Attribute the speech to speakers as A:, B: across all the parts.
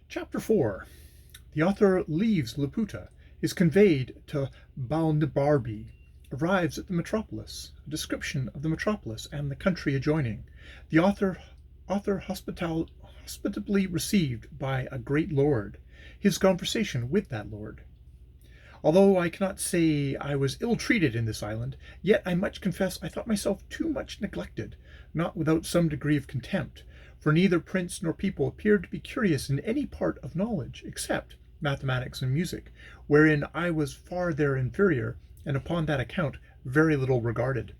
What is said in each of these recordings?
A: Chapter 4. The author leaves Laputa, is conveyed to Balnibarbi, arrives at the metropolis, a description of the metropolis and the country adjoining. The author hospitably received by a great lord, his conversation with that lord. Although I cannot say I was ill-treated in this island, yet I much confess I thought myself too much neglected, not without some degree of contempt, for neither prince nor people appeared to be curious in any part of knowledge, except mathematics and music, wherein I was far their inferior, and upon that account very little regarded.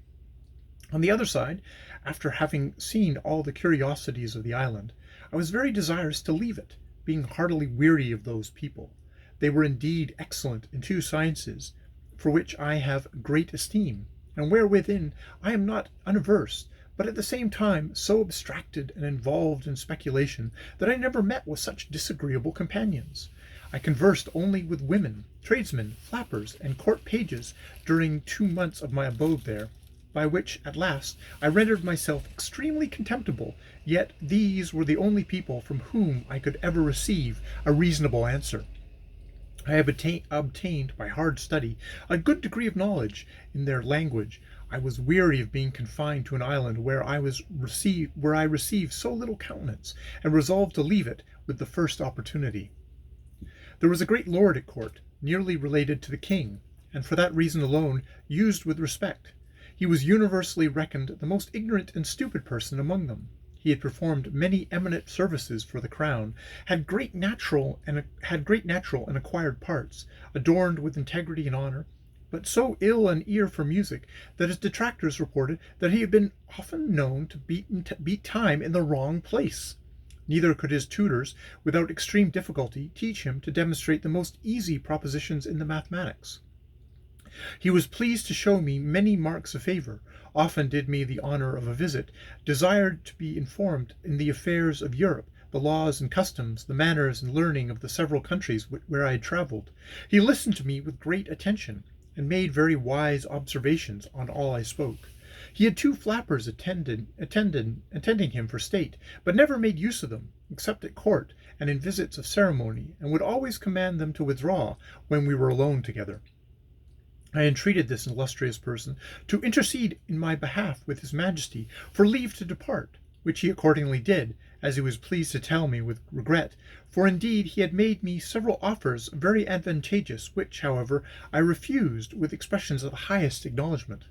A: On the other side, after having seen all the curiosities of the island, I was very desirous to leave it, being heartily weary of those people. They were indeed excellent in two sciences, for which I have great esteem, and wherewithin I am not unaverse, but at the same time so abstracted and involved in speculation that I never met with such disagreeable companions. I conversed only with women, tradesmen, flappers, and court pages during 2 months of my abode there, by which at last I rendered myself extremely contemptible, yet these were the only people from whom I could ever receive a reasonable answer. I have obtained by hard study a good degree of knowledge in their language. I was weary of being confined to an island where I received so little countenance, and resolved to leave it with the first opportunity. There was a great lord at court, nearly related to the king, and for that reason alone used with respect. He was universally reckoned the most ignorant and stupid person among them. He had performed many eminent services for the crown, had great natural and acquired parts, adorned with integrity and honor, but so ill an ear for music that his detractors reported that he had been often known to beat time in the wrong place. Neither could his tutors, without extreme difficulty, teach him to demonstrate the most easy propositions in the mathematics. He was pleased to show me many marks of favor, often did me the honor of a visit, desired to be informed in the affairs of Europe, the laws and customs, the manners and learning of the several countries where I had travelled. He listened to me with great attention, and made very wise observations on all I spoke. He had 2 flappers attending him for state, but never made use of them, except at court and in visits of ceremony, and would always command them to withdraw when we were alone together. I entreated this illustrious person to intercede in my behalf with his majesty for leave to depart, which he accordingly did, as he was pleased to tell me with regret, for indeed he had made me several offers very advantageous, which, however, I refused with expressions of the highest acknowledgment.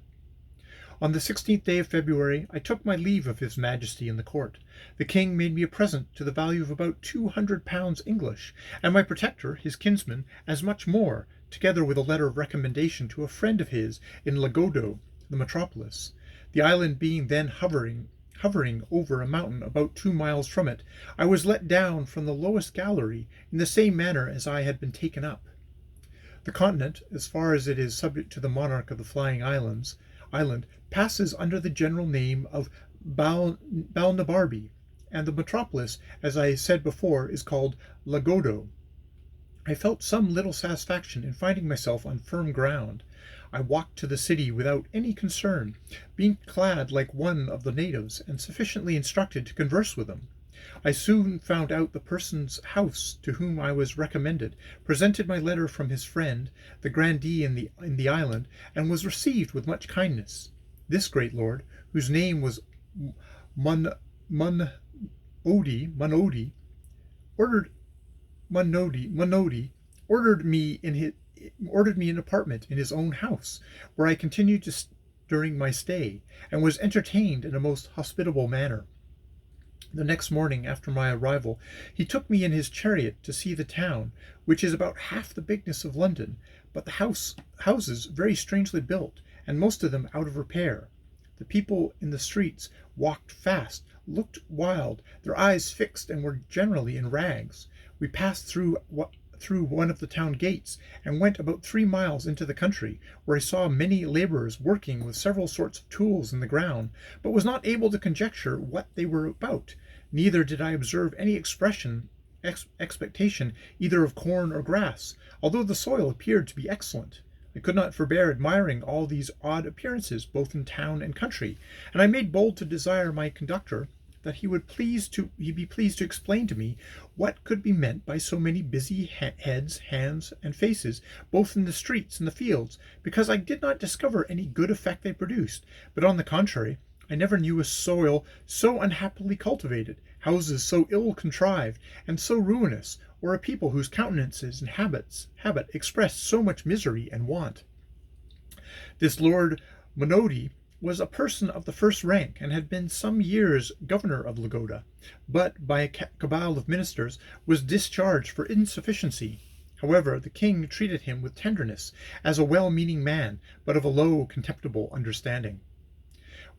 A: On the 16th day of February I took my leave of his majesty in the court. The king made me a present to the value of about 200 pounds English, and my protector, his kinsman, as much more, together with a letter of recommendation to a friend of his in Lagodo, the metropolis. The island being then hovering over a mountain about 2 miles from it, I was let down from the lowest gallery in the same manner as I had been taken up. The continent, as far as it is subject to the monarch of the flying island, passes under the general name of Balnibarbi, and the metropolis, as I said before, is called Lagodo. I felt some little satisfaction in finding myself on firm ground. I walked to the city without any concern, being clad like one of the natives, and sufficiently instructed to converse with them. I soon found out the person's house to whom I was recommended, presented my letter from his friend, the grandee in the island, and was received with much kindness. This great lord, whose name was Munodi, ordered me an apartment in his own house, where I continued during my stay, and was entertained in a most hospitable manner. The next morning after my arrival, he took me in his chariot to see the town, which is about half the bigness of London, but the houses very strangely built, and most of them out of repair. The people in the streets walked fast, looked wild, their eyes fixed, and were generally in rags. We passed through one of the town gates, and went about 3 miles into the country, where I saw many labourers working with several sorts of tools in the ground, but was not able to conjecture what they were about. Neither did I observe any expectation either of corn or grass, although the soil appeared to be excellent. I could not forbear admiring all these odd appearances both in town and country, and I made bold to desire my conductor that he'd be pleased to explain to me what could be meant by so many busy heads, hands, and faces, both in the streets and the fields, because I did not discover any good effect they produced, but on the contrary, I never knew a soil so unhappily cultivated, houses so ill contrived, and so ruinous, or a people whose countenances and habit expressed so much misery and want. This Lord Monodi was a person of the first rank, and had been some years governor of Lagoda, but by a cabal of ministers was discharged for insufficiency. However, the king treated him with tenderness, as a well-meaning man, but of a low, contemptible understanding.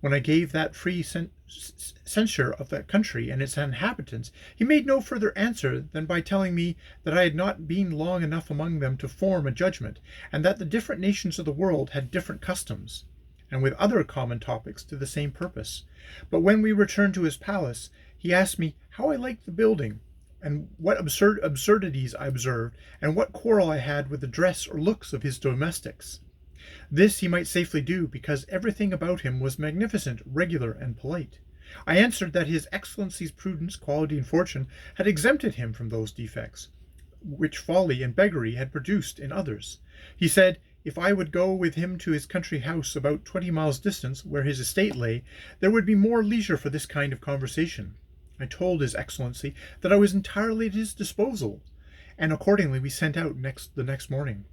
A: When I gave that free censure of the country and its inhabitants, he made no further answer than by telling me that I had not been long enough among them to form a judgment, and that the different nations of the world had different customs, and with other common topics to the same purpose. But when we returned to his palace, he asked me how I liked the building, and what absurdities I observed, and what quarrel I had with the dress or looks of his domestics. This he might safely do, because everything about him was magnificent, regular, and polite. I answered that his Excellency's prudence, quality, and fortune had exempted him from those defects, which folly and beggary had produced in others. He said, if I would go with him to his country house about 20 miles distance, where his estate lay, there would be more leisure for this kind of conversation. I told his Excellency that I was entirely at his disposal, and accordingly we set out the next morning.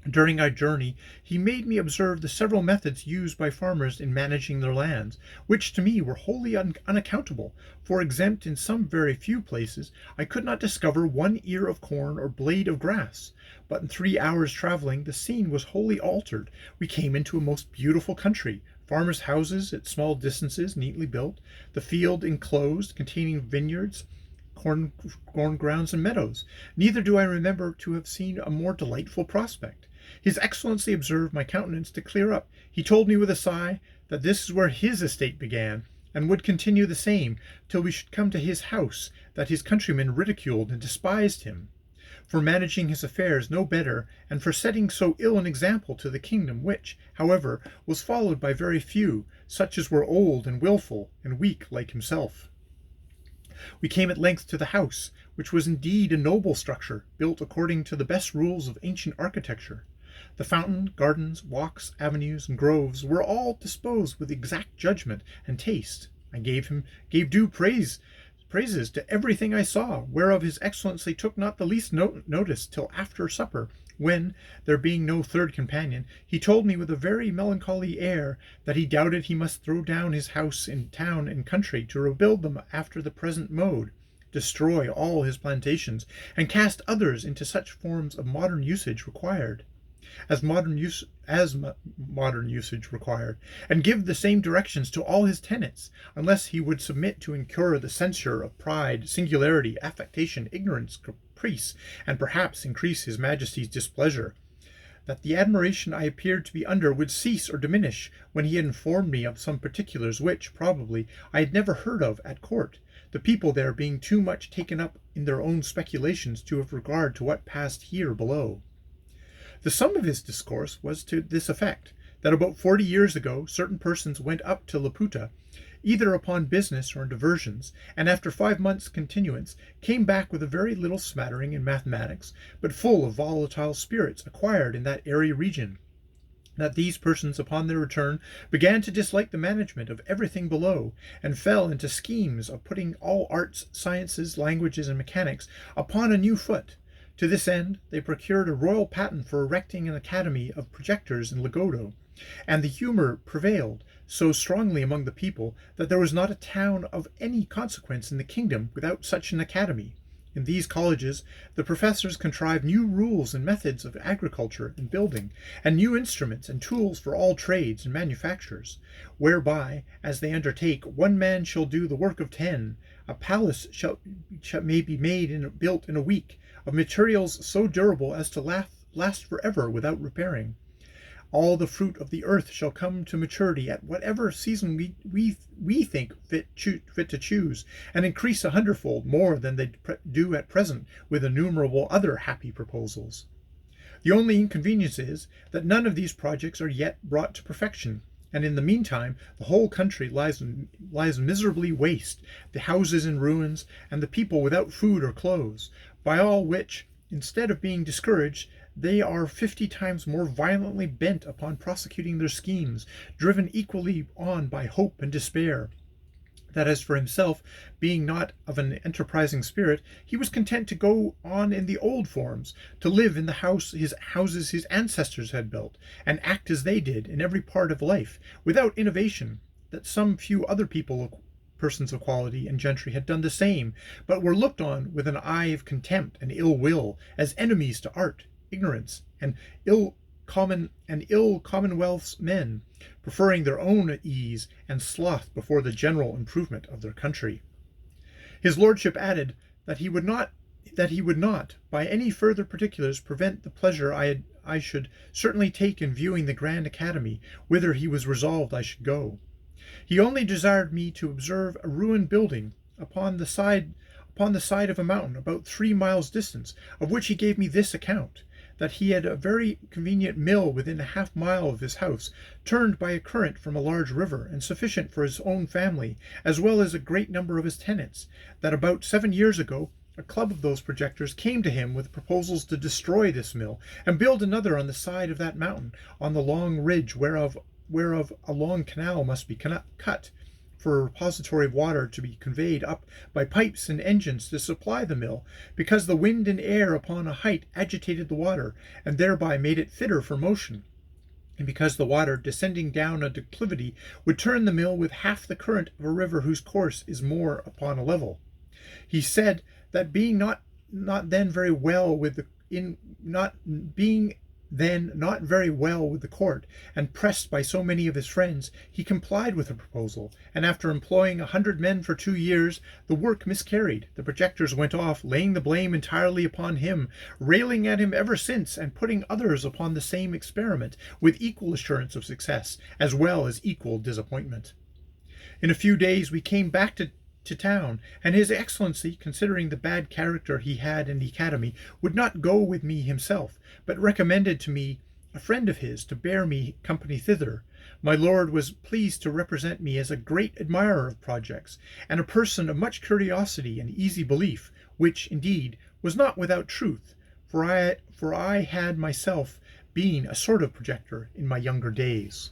A: During our journey, he made me observe the several methods used by farmers in managing their lands, which to me were wholly unaccountable, for exempt in some very few places, I could not discover one ear of corn or blade of grass. But in 3 hours' travelling, the scene was wholly altered. We came into a most beautiful country, farmers' houses at small distances, neatly built, the field enclosed, containing vineyards, corn grounds, and meadows. Neither do I remember to have seen a more delightful prospect. His Excellency observed my countenance to clear up. He told me with a sigh that this is where his estate began, and would continue the same till we should come to his house, that his countrymen ridiculed and despised him for managing his affairs no better, and for setting so ill an example to the kingdom, which, however, was followed by very few, such as were old and wilful and weak like himself. We came at length to the house, which was indeed a noble structure, built according to the best rules of ancient architecture. The fountain, gardens, walks, avenues, and groves were all disposed with exact judgment and taste. I gave due praises to everything I saw, whereof his Excellency took not the least notice till after supper, when, there being no third companion, he told me with a very melancholy air that he doubted he must throw down his house in town and country to rebuild them after the present mode, destroy all his plantations, and cast others into such forms of modern usage required, and give the same directions to all his tenants, unless he would submit to incur the censure of pride, singularity, affectation, ignorance, caprice, and perhaps increase his Majesty's displeasure. That the admiration I appeared to be under would cease or diminish when he had informed me of some particulars which, probably, I had never heard of at court, the people there being too much taken up in their own speculations to have regard to what passed here below. The sum of his discourse was to this effect, that about 40 years ago certain persons went up to Laputa, either upon business or diversions, and after 5 months' continuance came back with a very little smattering in mathematics, but full of volatile spirits acquired in that airy region. That these persons upon their return began to dislike the management of everything below, and fell into schemes of putting all arts, sciences, languages, and mechanics upon a new foot. To this end, they procured a royal patent for erecting an academy of projectors in Lagodo, and the humour prevailed so strongly among the people that there was not a town of any consequence in the kingdom without such an academy. In these colleges, the professors contrived new rules and methods of agriculture and building, and new instruments and tools for all trades and manufactures, whereby, as they undertake, one man shall do the work of 10, a palace may be made and built in a week, of materials so durable as to last forever without repairing. All the fruit of the earth shall come to maturity at whatever season we think fit to choose, and increase 100-fold more than they do at present, with innumerable other happy proposals. The only inconvenience is that none of these projects are yet brought to perfection, and in the meantime the whole country lies miserably waste, the houses in ruins, and the people without food or clothes, by all which, instead of being discouraged, they are 50 times more violently bent upon prosecuting their schemes, driven equally on by hope and despair. That as for himself, being not of an enterprising spirit, he was content to go on in the old forms, to live in the houses his ancestors had built, and act as they did in every part of life, without innovation, that some few other persons of quality and gentry had done the same, but were looked on with an eye of contempt and ill will, as enemies to art, ignorance, and ill commonwealth's men, preferring their own ease and sloth before the general improvement of their country. His lordship added that he would not, by any further particulars, prevent the pleasure I should certainly take in viewing the grand academy, whither he was resolved I should go. He only desired me to observe a ruined building upon the side of a mountain about 3 miles distant, of which he gave me this account: that he had a very convenient mill within a half-mile of his house, turned by a current from a large river, and sufficient for his own family, as well as a great number of his tenants; that about 7 years ago a club of those projectors came to him with proposals to destroy this mill, and build another on the side of that mountain, on the long ridge whereof a long canal must be cut, for a repository of water to be conveyed up by pipes and engines to supply the mill, because the wind and air upon a height agitated the water, and thereby made it fitter for motion, and because the water, descending down a declivity, would turn the mill with half the current of a river whose course is more upon a level. He said that being not then very well with the court, and pressed by so many of his friends, he complied with the proposal, and after employing 100 men for 2 years, the work miscarried, the projectors went off, laying the blame entirely upon him, railing at him ever since, and putting others upon the same experiment, with equal assurance of success, as well as equal disappointment. In a few days we came back to town, and his excellency, considering the bad character he had in the academy, would not go with me himself, but recommended to me a friend of his to bear me company thither. My lord was pleased to represent me as a great admirer of projects, and a person of much curiosity and easy belief, which, indeed, was not without truth, for I had myself been a sort of projector in my younger days.